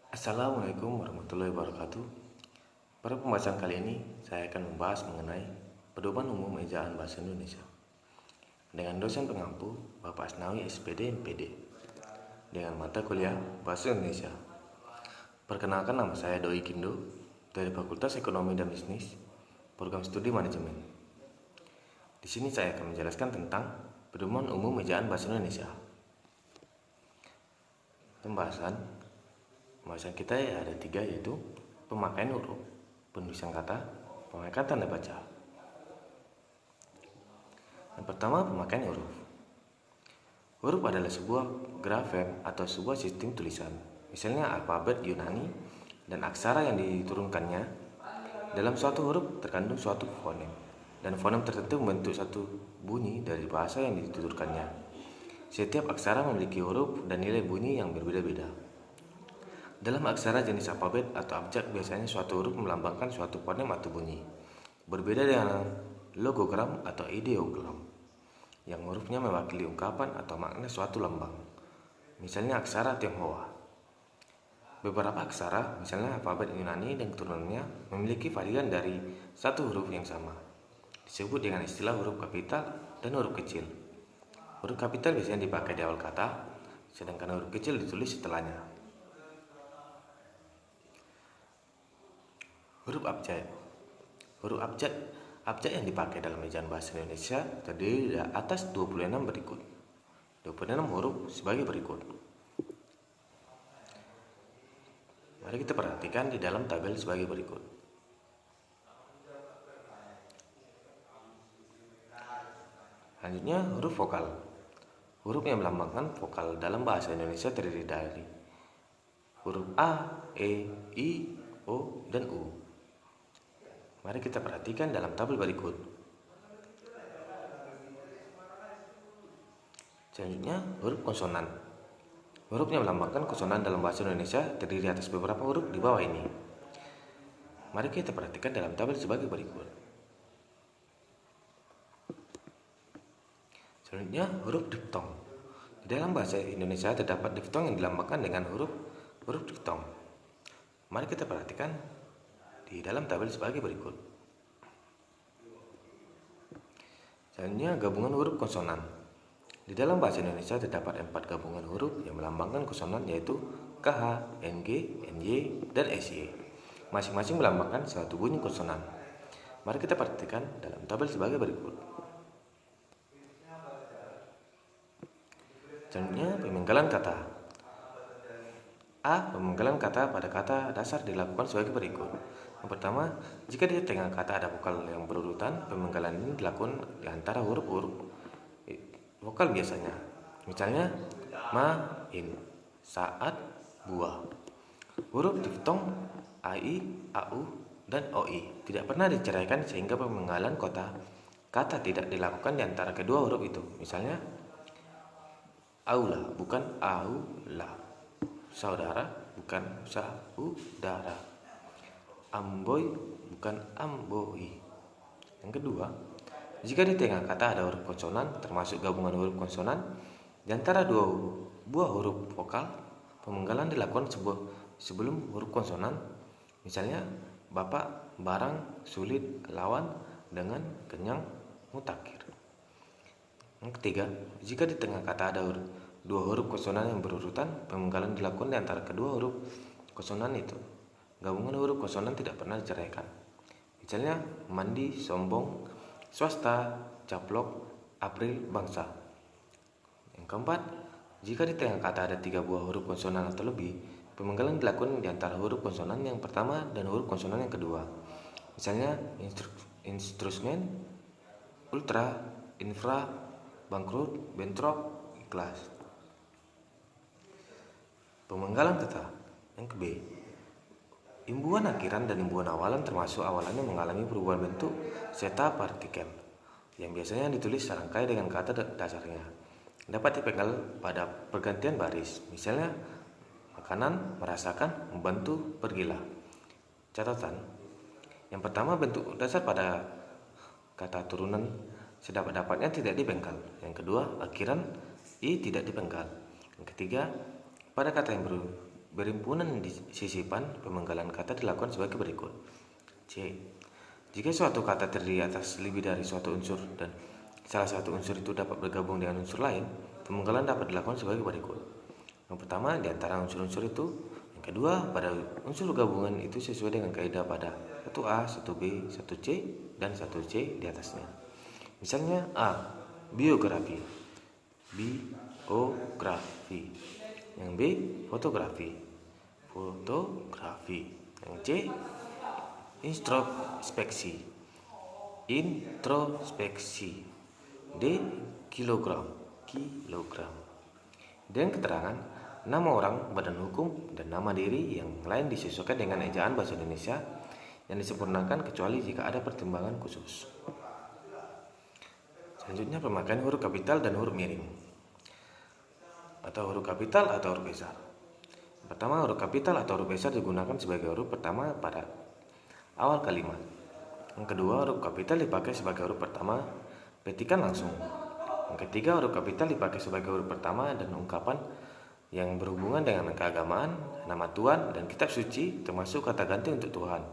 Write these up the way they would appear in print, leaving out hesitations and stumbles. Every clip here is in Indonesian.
Assalamualaikum warahmatullahi wabarakatuh. Pada pembahasan kali ini, saya akan membahas mengenai pedoman umum ejaan bahasa Indonesia dengan dosen pengampu Bapak Asnawi SPD MPD dengan mata kuliah Bahasa Indonesia. Perkenalkan, nama saya Doi Kindo dari Fakultas Ekonomi dan Bisnis, Program Studi Manajemen. Di sini saya akan menjelaskan tentang pedoman umum ejaan bahasa Indonesia. Pembahasan kita ada tiga, yaitu pemakaian huruf, penulisan kata, pemakaian tanda baca. Yang pertama, pemakaian huruf. Huruf adalah sebuah grafem atau sebuah sistem tulisan, misalnya alfabet Yunani, dan aksara yang diturunkannya. Dalam suatu huruf terkandung suatu fonem, dan fonem tertentu membentuk satu bunyi dari bahasa yang dituturkannya. Setiap aksara memiliki huruf dan nilai bunyi yang berbeda-beda. Dalam aksara jenis alfabet atau abjad, biasanya suatu huruf melambangkan suatu fonem atau bunyi. Berbeda dengan logogram atau ideogram, yang hurufnya mewakili ungkapan atau makna suatu lambang. Misalnya aksara Tionghoa. Beberapa aksara, misalnya alfabet Yunani dan keturunannya, memiliki varian dari satu huruf yang sama. Disebut dengan istilah huruf kapital dan huruf kecil. Huruf kapital biasanya dipakai di awal kata, sedangkan huruf kecil ditulis setelahnya. Huruf abjad. Huruf abjad yang dipakai dalam ejaan bahasa Indonesia terdiri dari atas 26 berikut. 26 huruf sebagai berikut. Mari kita perhatikan di dalam tabel sebagai berikut. Selanjutnya, huruf vokal. Huruf yang melambangkan vokal dalam bahasa Indonesia terdiri dari huruf A, E, I, O, dan U. Mari kita perhatikan dalam tabel berikut. Selanjutnya, huruf konsonan. Huruf yang melambangkan konsonan dalam bahasa Indonesia terdiri atas beberapa huruf di bawah ini. Mari kita perhatikan dalam tabel sebagai berikut. Selanjutnya, huruf diftong. Di dalam bahasa Indonesia terdapat diftong yang dilambangkan dengan huruf diftong. Mari kita perhatikan di dalam tabel sebagai berikut. Selanjutnya, gabungan huruf konsonan. Di dalam bahasa Indonesia terdapat 4 gabungan huruf yang melambangkan konsonan, yaitu KH, NG, NY, dan SY. Masing-masing melambangkan suatu bunyi konsonan. Mari kita perhatikan dalam tabel sebagai berikut. Selanjutnya, pemenggalan kata. A. Pemenggalan kata pada kata dasar dilakukan sebagai berikut. Yang pertama, jika di tengah kata ada vokal yang berurutan, pemenggalan ini dilakukan di antara huruf-huruf vokal biasanya. Misalnya, ma, in, saat, buah. Huruf diftong AI, AU, dan OI tidak pernah diceraikan sehingga pemenggalan kata tidak dilakukan di antara kedua huruf itu. Misalnya, aula bukan aula. Saudara bukan saudara. Amboy bukan amboi. Yang kedua, jika di tengah kata ada huruf konsonan termasuk gabungan huruf konsonan di antara dua buah huruf vokal, pemenggalan dilakukan sebelum huruf konsonan. Misalnya, bapak, barang, sulit, lawan, dengan, kenyang, mutakir. Yang ketiga, jika di tengah kata ada dua huruf konsonan yang berurutan, pemenggalan dilakukan di antara kedua huruf konsonan itu. Gabungan huruf konsonan tidak pernah diceraikan. Misalnya, mandi, sombong, swasta, caplok, April, bangsa. Yang keempat, jika di tengah kata ada 3 buah huruf konsonan atau lebih, pemenggalan dilakukan di antara huruf konsonan yang pertama dan huruf konsonan yang kedua. Misalnya, instrumen, ultra, infra, bangkrut, bentrok, ikhlas. Pemenggalan kata. Yang B. Imbuhan akhiran dan imbuhan awalan termasuk awalannya mengalami perubahan bentuk serta partikel yang biasanya ditulis serangkai dengan kata dasarnya. Dapat dipenggal pada pergantian baris. Misalnya, makanan, merasakan, membantu, pergilah. Catatan. Yang pertama, bentuk dasar pada kata turunan sedapat-dapatnya tidak dipenggal. Yang kedua, akhiran I tidak dipenggal. Yang ketiga, pada kata yang Berhimpunan di sisipan pemenggalan kata dilakukan sebagai berikut. C. Jika suatu kata terdiri atas lebih dari suatu unsur dan salah satu unsur itu dapat bergabung dengan unsur lain, pemenggalan dapat dilakukan sebagai berikut. Yang pertama, di antara unsur-unsur itu. Yang kedua, pada unsur gabungan itu sesuai dengan kaidah pada 1A, 1B, 1C, dan 1C di atasnya. Misalnya A. Biografi. Biografi. Yang B. Fotografi. Fotografi. Yang C. Introspeksi. Introspeksi. D. Kilogram. Kilogram. Dan keterangan nama orang, badan hukum, dan nama diri yang lain disesuaikan dengan ejaan bahasa Indonesia yang disempurnakan kecuali jika ada pertimbangan khusus. Selanjutnya pemakaian huruf kapital dan huruf miring atau huruf kapital atau huruf besar. Pertama, huruf kapital atau huruf besar digunakan sebagai huruf pertama pada awal kalimat. Yang kedua, huruf kapital dipakai sebagai huruf pertama petikan langsung. Yang ketiga, huruf kapital dipakai sebagai huruf pertama dan ungkapan yang berhubungan dengan keagamaan, nama Tuhan, dan kitab suci, termasuk kata ganti untuk Tuhan.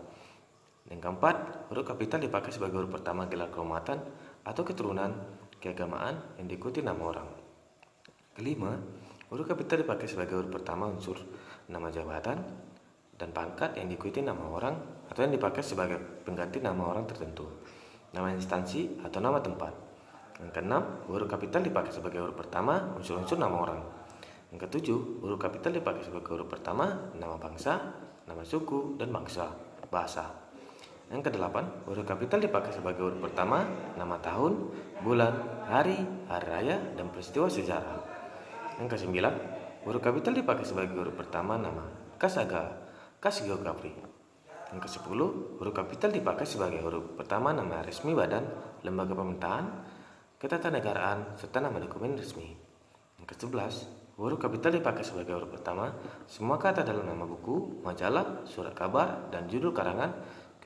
Yang keempat, huruf kapital dipakai sebagai huruf pertama gelar kehormatan atau keturunan keagamaan yang diikuti nama orang. Kelima, huruf kapital dipakai sebagai huruf pertama unsur nama jabatan dan pangkat yang diikuti nama orang atau yang dipakai sebagai pengganti nama orang tertentu, nama instansi atau nama tempat. Yang keenam, huruf kapital dipakai sebagai huruf pertama unsur-unsur nama orang. Yang ketujuh, huruf kapital dipakai sebagai huruf pertama nama bangsa, nama suku, dan bahasa. Yang kedelapan, huruf kapital dipakai sebagai huruf pertama nama tahun, bulan, hari raya, dan peristiwa sejarah. Yang kesembilan, huruf kapital dipakai sebagai huruf pertama nama kas geografi. Yang kesepuluh, huruf kapital dipakai sebagai huruf pertama nama resmi badan, lembaga pemerintahan, ketatanegaraan, serta nama dokumen resmi. Yang ke-11, huruf kapital dipakai sebagai huruf pertama semua kata dalam nama buku, majalah, surat kabar, dan judul karangan,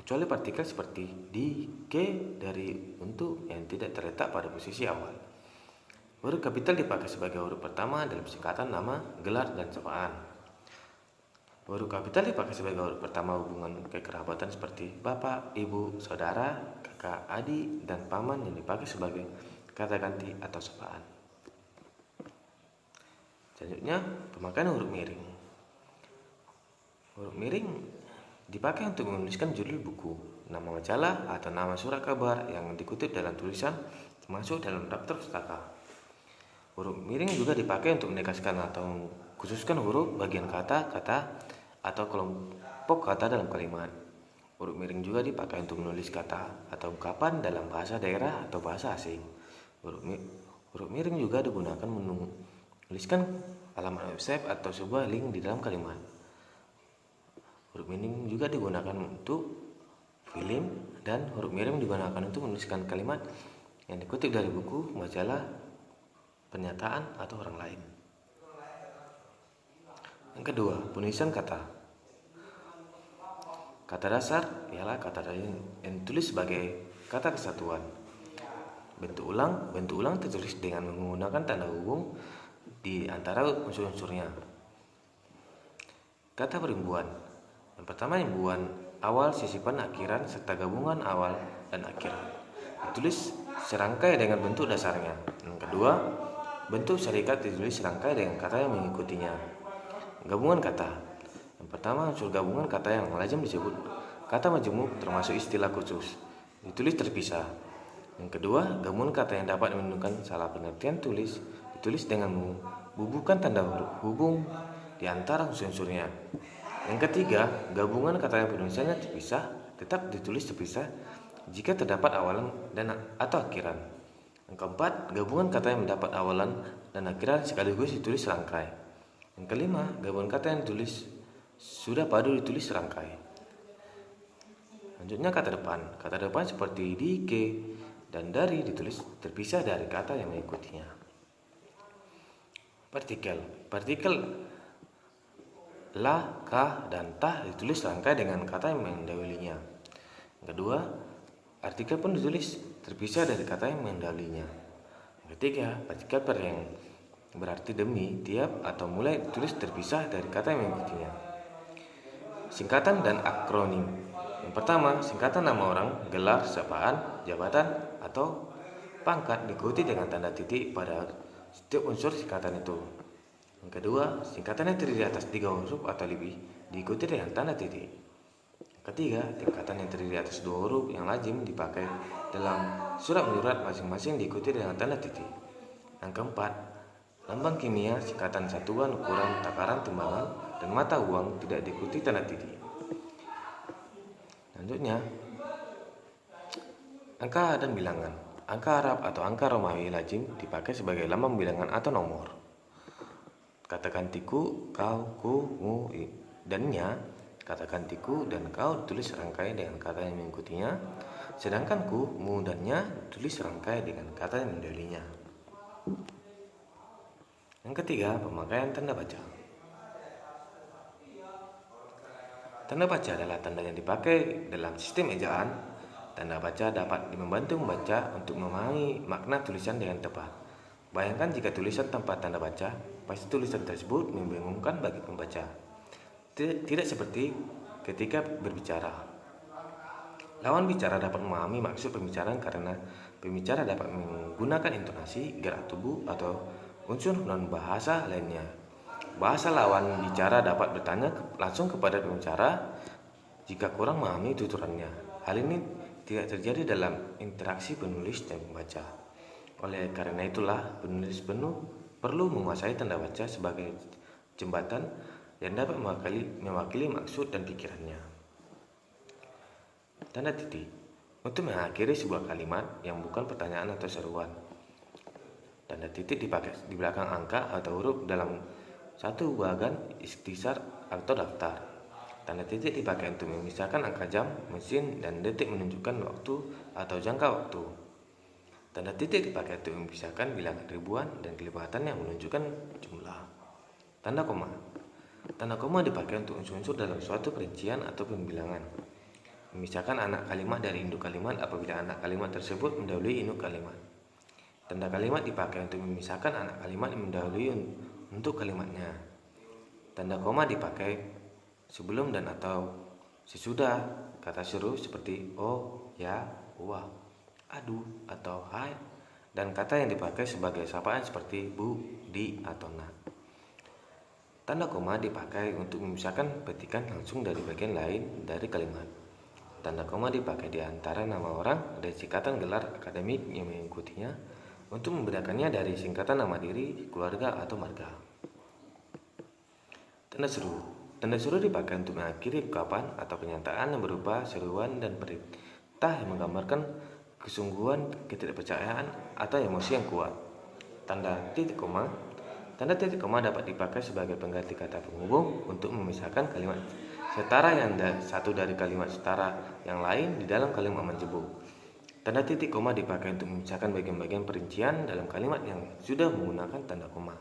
kecuali partikel seperti di, ke, dari, untuk yang tidak terletak pada posisi awal. Huruf kapital dipakai sebagai huruf pertama dalam singkatan nama, gelar, dan sapaan. Huruf kapital dipakai sebagai huruf pertama hubungan kekerabatan seperti bapak, ibu, saudara, kakak, adik, dan paman yang dipakai sebagai kata ganti atau sapaan. Selanjutnya, pemakaian huruf miring. Huruf miring dipakai untuk menuliskan judul buku, nama majalah, atau nama surat kabar yang dikutip dalam tulisan termasuk dalam daftar pustaka. Huruf miring juga dipakai untuk menegaskan atau khususkan huruf, bagian kata, atau kelompok kata dalam kalimat. Huruf miring juga dipakai untuk menulis kata atau ungkapan dalam bahasa daerah atau bahasa asing. Huruf miring juga digunakan menuliskan alamat website atau sebuah link di dalam kalimat. Huruf miring juga digunakan untuk film, dan huruf miring digunakan untuk menuliskan kalimat yang dikutip dari buku, majalah, pernyataan, atau orang lain. Yang kedua, penulisan kata. Kata dasar ialah kata yang ditulis sebagai kata kesatuan. Bentuk ulang tertulis dengan menggunakan tanda hubung di antara unsur-unsurnya. Kata perimbuhan. Yang pertama, imbuhan awal, sisipan, akhiran, serta gabungan awal dan akhiran. Ditulis serangkai dengan bentuk dasarnya. Yang kedua, bentuk syarikat ditulis serangkai dengan kata yang mengikutinya. Gabungan kata. Yang pertama, unsur gabungan kata yang lazim disebut kata majemuk termasuk istilah khusus. Ditulis terpisah. Yang kedua, gabungan kata yang dapat menunjukkan salah pengertian tulis ditulis dengan membubuhkan tanda huruf hubung di antara unsur-unsurnya. Yang ketiga, gabungan kata yang penulisannya terpisah tetap ditulis terpisah jika terdapat awalan dan atau akhiran. Yang keempat, gabungan kata yang mendapat awalan dan akhiran sekaligus ditulis serangkai. Yang kelima, gabungan kata yang ditulis sudah padu ditulis serangkai. Selanjutnya kata depan. Kata depan seperti di, ke, dan dari ditulis terpisah dari kata yang mengikutinya. Partikel la, ka, dan tah ditulis serangkai dengan kata yang mendahulunya. Yang kedua, artikel pun ditulis terpisah dari kata yang mendahulunya. Yang ketiga, partikel per yang berarti demi, tiap, atau mulai ditulis terpisah dari kata yang mengikutinya. Singkatan dan akronim. Yang pertama, singkatan nama orang, gelar, sapaan, jabatan, atau pangkat diikuti dengan tanda titik pada setiap unsur singkatan itu. Yang kedua, singkatan yang terdiri atas 3 huruf atau lebih diikuti dengan tanda titik. Yang ketiga, tingkatan yang terdiri atas 2 huruf yang lazim dipakai dalam surat menyurat masing-masing diikuti dengan tanda titik. Yang keempat, lambang kimia, singkatan satuan ukuran, takaran, timbangan, dan mata uang tidak diikuti tanda titik. Selanjutnya, angka dan bilangan. Angka Arab atau angka Romawi lazim dipakai sebagai lambang bilangan atau nomor. Katakan tiku, kau, ku, mu, dan nya. Katakan tiku dan kau ditulis serangkai dengan kata yang mengikutinya, sedangkan ku, mu, dan nya ditulis serangkai dengan kata yang mendahulunya. Yang ketiga, pemakaian tanda baca. Tanda baca adalah tanda yang dipakai dalam sistem ejaan. Tanda baca dapat membantu membaca untuk memahami makna tulisan dengan tepat. Bayangkan jika tulisan tanpa tanda baca, pasti tulisan tersebut membingungkan bagi pembaca. Tidak seperti ketika berbicara. Lawan bicara dapat memahami maksud pembicaraan karena pembicara dapat menggunakan intonasi, gerak tubuh, atau unsur non-bahasa lainnya. Bahasa lawan bicara dapat bertanya langsung kepada pembicara jika kurang memahami tuturannya. Hal ini tidak terjadi dalam interaksi penulis dan pembaca. Oleh karena itulah, penulis perlu menguasai tanda baca sebagai jembatan yang dapat mewakili maksud dan pikirannya. Tanda titik untuk mengakhiri sebuah kalimat yang bukan pertanyaan atau seruan. Tanda titik dipakai di belakang angka atau huruf dalam satu bagan ikhtisar atau daftar. Tanda titik dipakai untuk memisahkan angka jam, mesin, dan detik menunjukkan waktu atau jangka waktu. Tanda titik dipakai untuk memisahkan bilangan ribuan dan kelipatan yang menunjukkan jumlah. Tanda koma. Tanda koma dipakai untuk unsur-unsur dalam suatu perincian atau pembilangan. Memisahkan anak kalimat dari induk kalimat apabila anak kalimat tersebut mendahului induk kalimat. Tanda kalimat dipakai untuk memisahkan anak kalimat yang mendahului untuk kalimatnya. Tanda koma dipakai sebelum dan atau sesudah kata seru seperti oh, ya, wah, aduh, atau hai, dan kata yang dipakai sebagai sapaan seperti bu, di, atau na. Tanda koma dipakai untuk memisahkan petikan langsung dari bagian lain dari kalimat. Tanda koma dipakai di antara nama orang dan singkatan gelar akademik yang mengikutinya untuk membedakannya dari singkatan nama diri, keluarga, atau marga. Tanda seru. Tanda seru dipakai untuk mengakhiri ungkapan atau pernyataan yang berupa seruan dan perintah yang menggambarkan kesungguhan, ketidakpercayaan, atau emosi yang kuat. Tanda titik koma. Tanda titik koma dapat dipakai sebagai pengganti kata penghubung untuk memisahkan kalimat setara yang satu dari kalimat setara yang lain di dalam kalimat menjebuk. Tanda titik koma dipakai untuk memisahkan bagian-bagian perincian dalam kalimat yang sudah menggunakan tanda koma.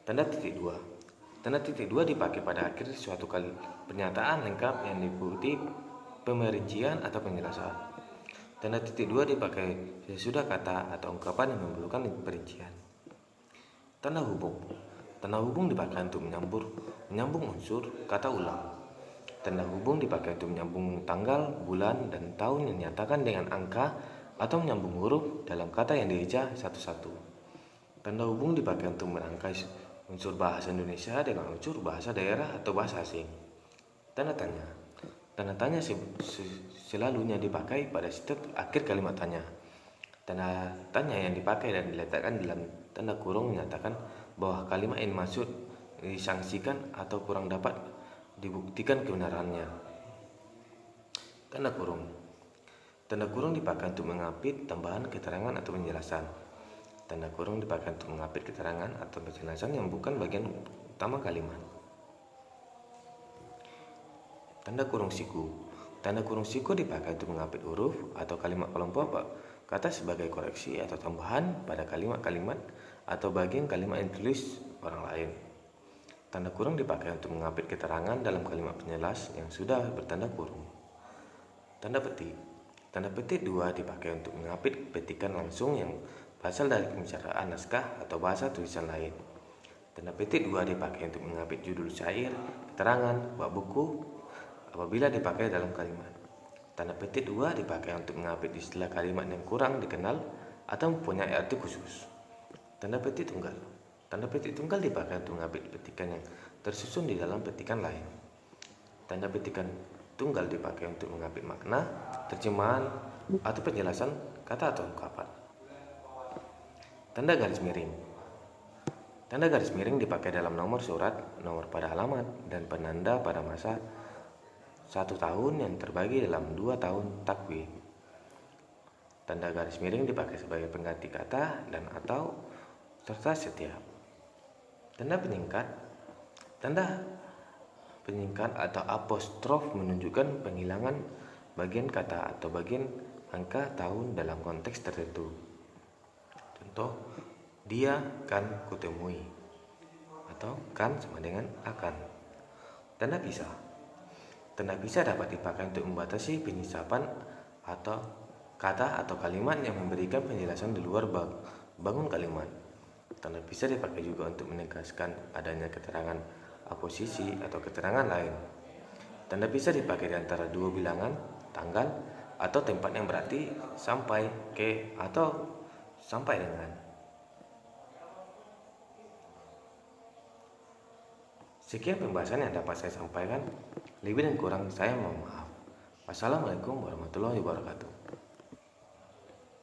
Tanda titik dua. Tanda titik dua dipakai pada akhir suatu pernyataan lengkap yang diikuti pemerincian atau penjelasan. Tanda titik dua dipakai sesudah kata atau ungkapan yang memerlukan perincian. Tanda hubung. Tanda hubung dipakai untuk menyambung unsur kata ulang. Tanda hubung dipakai untuk menyambung tanggal, bulan, dan tahun yang dinyatakan dengan angka atau menyambung huruf dalam kata yang dieja satu-satu. Tanda hubung dipakai untuk merangkai unsur bahasa Indonesia dengan unsur bahasa daerah atau bahasa asing. Tanda tanya. Tanda tanya selalunya dipakai pada setiap akhir kalimat tanya. Tanda tanya yang dipakai dan diletakkan dalam tanda kurung menyatakan bahwa kalimat yang dimaksud disangsikan atau kurang dapat dibuktikan kebenarannya. Tanda kurung. Tanda kurung dipakai untuk mengapit tambahan keterangan atau penjelasan. Tanda kurung dipakai untuk mengapit keterangan atau penjelasan yang bukan bagian utama kalimat. Tanda kurung siku. Tanda kurung siku dipakai untuk mengapit huruf atau kalimat kelompok kata sebagai koreksi atau tambahan pada kalimat-kalimat atau bagian kalimat yang ditulis orang lain. Tanda kurung dipakai untuk mengapit keterangan dalam kalimat penjelas yang sudah bertanda kurung. Tanda petik. Tanda petik dua dipakai untuk mengapit petikan langsung yang berasal dari pembicaraan naskah atau bahasa tulisan lain. Tanda petik 2 dipakai untuk mengapit judul syair, keterangan, bab buku apabila dipakai dalam kalimat. Tanda petik 2 dipakai untuk mengapit istilah kalimat yang kurang dikenal atau mempunyai arti khusus. Tanda petik tunggal. Tanda petik tunggal dipakai untuk mengapit petikan yang tersusun di dalam petikan lain. Tanda petikan tunggal dipakai untuk mengapit makna, terjemahan, atau penjelasan kata atau ungkapan. Tanda garis miring. Tanda garis miring dipakai dalam nomor surat, nomor pada alamat, dan penanda pada masa 1 tahun yang terbagi dalam 2 tahun takwim. Tanda garis miring dipakai sebagai pengganti kata dan atau serta setiap. Tanda penyingkat. Tanda penyingkat atau apostrof menunjukkan penghilangan bagian kata atau bagian angka tahun dalam konteks tertentu. Contoh, dia kan kutemui, atau kan sama dengan akan. Tanda pisah. Tanda pisah dapat dipakai untuk membatasi penyisapan atau kata atau kalimat yang memberikan penjelasan di luar bangun kalimat. Tanda pisah dipakai juga untuk menegaskan adanya keterangan aposisi atau keterangan lain. Tanda pisah dipakai di antara dua bilangan, tanggal, atau tempat yang berarti sampai, ke, atau sampai dengan. Sekian pembahasan yang dapat saya sampaikan. Lebih dan kurang saya mohon maaf. Wassalamualaikum warahmatullahi wabarakatuh.